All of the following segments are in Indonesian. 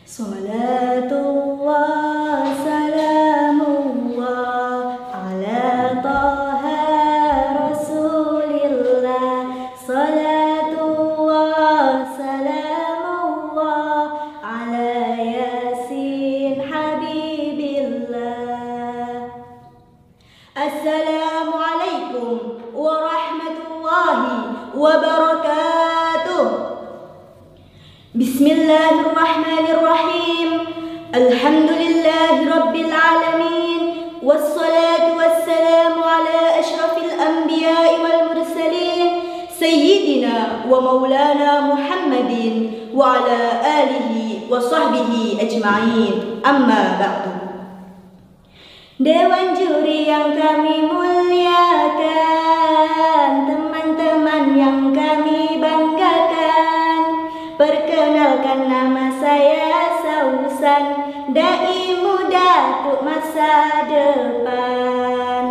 Salatullah salamullah ala taha rasulillah. Salatullah salamullah ala yasin habibillah. Assalamualaikum warahmatullahi wabarakatuh. Bismillahirrahmanirrahim. Alhamdulillahi rabbil alamin. Wassalatu wassalamu ala ashrafil anbiya'i wal mursalin Sayyidina wa maulana Muhammadin wa ala alihi wa sahbihi ajma'in. Amma ba'du. Dewan juri yang kami muliakan, teman-teman yang kami banggakan, perkenalkan nama saya Sausan, dai muda untuk masa depan.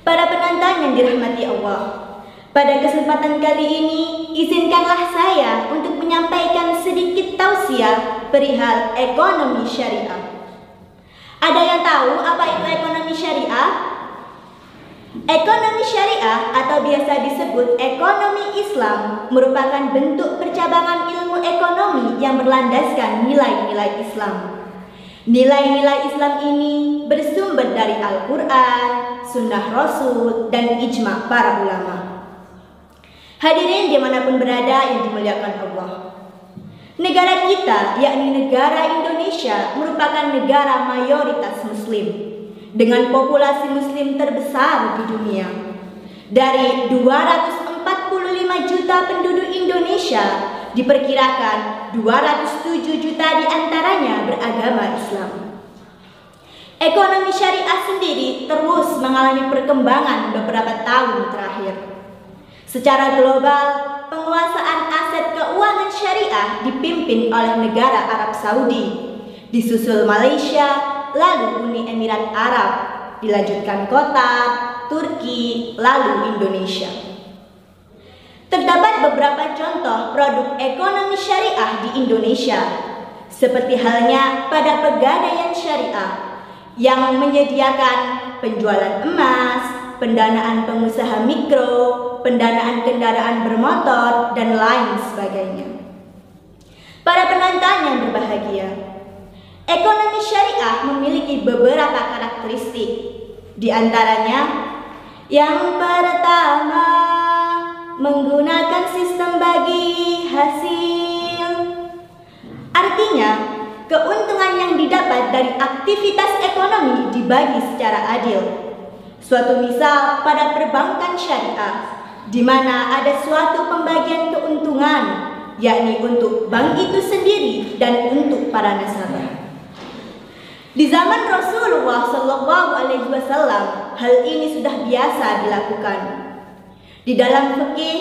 Para penonton yang dirahmati Allah, pada kesempatan kali ini izinkanlah saya untuk menyampaikan sedikit tausiah perihal ekonomi syariah. Ada yang tahu apa itu ekonomi syariah? Ekonomi syariah atau biasa disebut ekonomi Islam merupakan bentuk percabangan ilmu ekonomi yang berlandaskan nilai-nilai Islam. Nilai-nilai Islam ini bersumber dari Al-Quran, Sunnah Rasul, dan ijma' para ulama. Hadirin dimanapun berada yang dimuliakan Allah, negara kita, yakni negara Indonesia, merupakan negara mayoritas Muslim dengan populasi Muslim terbesar di dunia. Dari 245 juta penduduk Indonesia, diperkirakan 207 juta diantaranya beragama Islam. Ekonomi syariah sendiri terus mengalami perkembangan beberapa tahun terakhir. Secara global, penguasaan aset keuangan syariah dipimpin oleh negara Arab Saudi, disusul Malaysia, lalu Uni Emirat Arab, dilanjutkan Qatar, Turki, lalu Indonesia. Terdapat beberapa contoh produk ekonomi syariah di Indonesia, seperti halnya pada Pegadaian Syariah yang menyediakan penjualan emas, pendanaan pengusaha mikro, pendanaan kendaraan bermotor, dan lain sebagainya. Para penonton yang berbahagia, ekonomi syariah memiliki beberapa karakteristik. Di antaranya, yang pertama, menggunakan sistem bagi hasil. Artinya, keuntungan yang didapat dari aktivitas ekonomi dibagi secara adil. Suatu misal pada perbankan syariah, di mana ada suatu pembagian keuntungan, yakni untuk bank itu sendiri dan untuk para nasabah. Di zaman Rasulullah SAW, hal ini sudah biasa dilakukan. Di dalam fikih,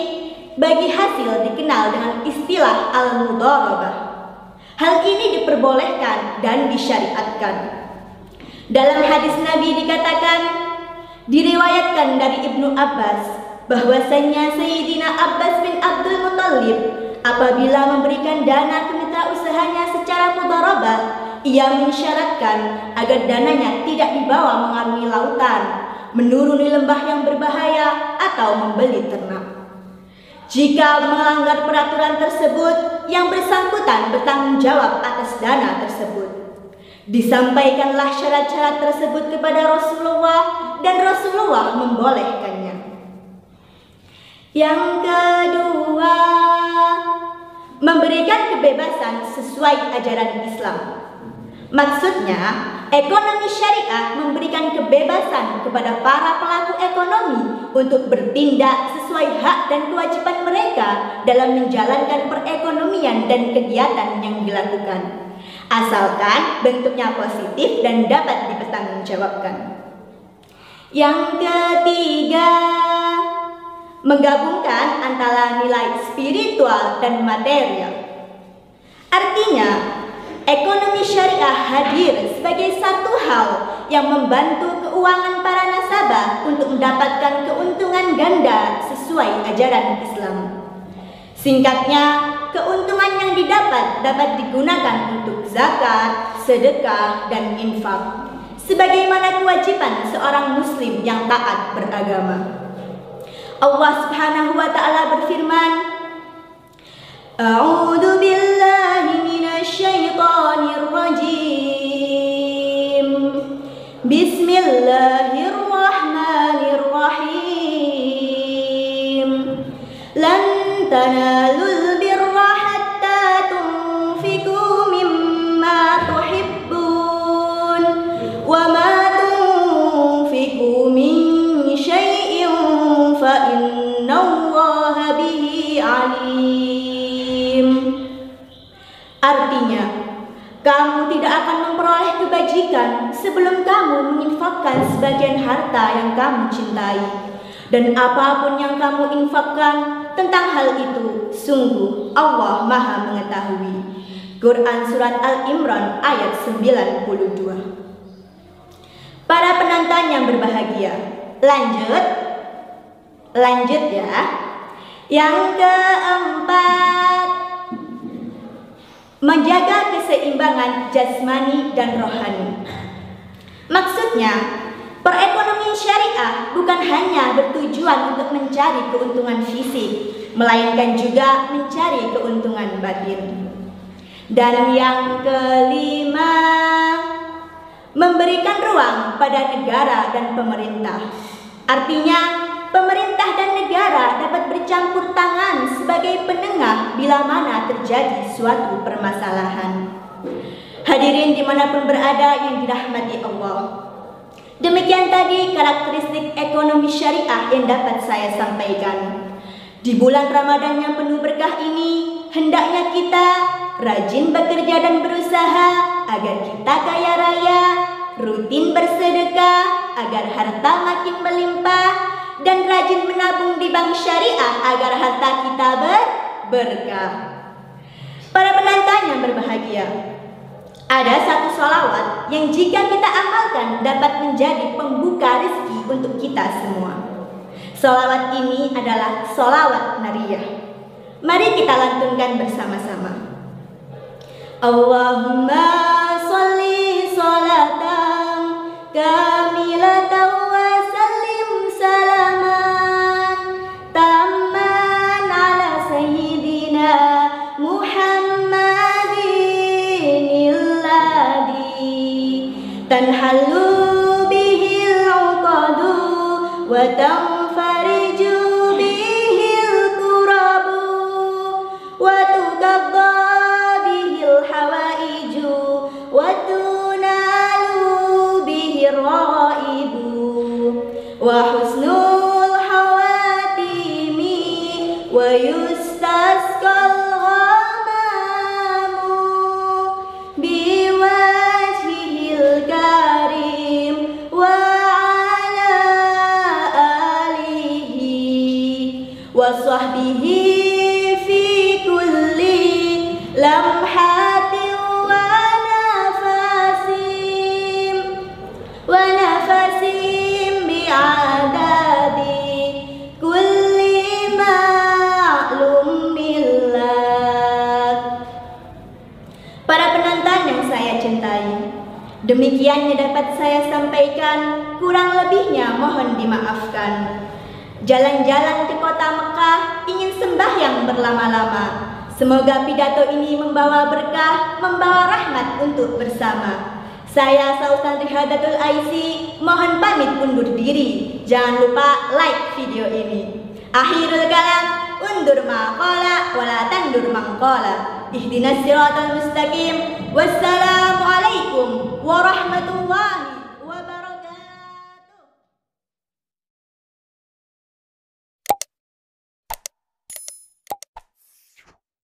bagi hasil dikenal dengan istilah al-mudharabah. Hal ini diperbolehkan dan disyariatkan. Dalam hadis Nabi diriwayatkan dari Ibnu Abbas bahwasanya Sayyidina Abbas bin Abdul Muttalib apabila memberikan dana ke mitra usahanya secara mudharabah, ia mensyaratkan agar dananya tidak dibawa mengarungi lautan, menuruni lembah yang berbahaya, atau membeli ternak. Jika melanggar peraturan tersebut, yang bersangkutan bertanggung jawab atas dana tersebut. Disampaikanlah syarat-syarat tersebut kepada Rasulullah dan Rasulullah membolehkannya. Yang kedua, memberikan kebebasan sesuai ajaran Islam. Maksudnya, ekonomi syariah memberikan kebebasan kepada para pelaku ekonomi untuk bertindak sesuai hak dan kewajiban mereka dalam menjalankan perekonomian dan kegiatan yang dilakukan, asalkan bentuknya positif dan dapat dipertanggungjawabkan. Yang ketiga, menggabungkan antara nilai spiritual dan material. Artinya, ekonomi syariah hadir sebagai satu hal yang membantu keuangan para nasabah untuk mendapatkan keuntungan ganda sesuai ajaran Islam. Singkatnya, keuntungan yang didapat dapat digunakan untuk zakat, sedekah, dan infak, sebagaimana kewajiban seorang muslim yang taat beragama. Allah Subhanahu wa ta'ala berfirman, A'udzu billahi minasy syaithanir rajim. Bismillahirrahmanirrahim. Lan tanalul birra hatta tunfiqu mimma tuhibbun wa ma tunfiqu min syai'in fa innallaha bihi alim. Artinya, kamu tidak akan memperoleh kebajikan sebelum kamu menginfakkan sebagian harta yang kamu cintai. Dan apapun yang kamu infakkan tentang hal itu, sungguh Allah Maha Mengetahui. Quran Surat Al-Imran ayat 92. Para penonton yang berbahagia, lanjut ya. Yang keempat, menjaga keseimbangan jasmani dan rohani. Maksudnya, perekonomian syariah bukan hanya bertujuan untuk mencari keuntungan fisik, melainkan juga mencari keuntungan batin. Dan yang kelima, memberikan ruang pada negara dan pemerintah. Artinya, pemerintah dan negara dapat bercampur tangan sebagai penengah bila mana terjadi suatu permasalahan. Hadirin dimanapun berada yang dirahmati Allah, demikian tadi karakteristik ekonomi syariah yang dapat saya sampaikan. Di bulan Ramadan yang penuh berkah ini, hendaknya kita rajin bekerja dan berusaha agar kita kaya raya, rutin bersedekah agar harta makin melimpah, dan rajin menabung di bank syariah agar harta kita berkah. Para penonton yang berbahagia, ada satu sholawat yang jika kita amalkan dapat menjadi pembuka rezeki untuk kita semua. Sholawat ini adalah sholawat nariyah. Mari kita lantunkan bersama-sama. Allahumma sholli sholatan kamilatan wa sallim salaman tamman ala sayyidina Muhammadin tanhalu bihil uqadu wa tanfariju bihil kurabu wa tuqadda bihil hawaiju wa tunalu bihir raibu wa husnul hawatimi wa yustasqal ghamamu biwajhihil karim wa ala alihi wa sahbihi fi kulli lamhatin wa nafasim bi'adadi kulli ma'lum billah. Para penonton yang saya cintai, demikian yang dapat saya sampaikan, kurang lebihnya mohon dimaafkan. Jalan-jalan ke kota Mekah ingin sembahyang berlama-lama. Semoga pidato ini membawa berkah, membawa rahmat untuk bersama. Saya Sausantri Hadatul Aisy, mohon pamit undur diri. Jangan lupa like video ini. Akhirul kalam, undur maqala wala tandur mangqala. Ihdinas siratal mustaqim. Wassalamualaikum warahmatullahi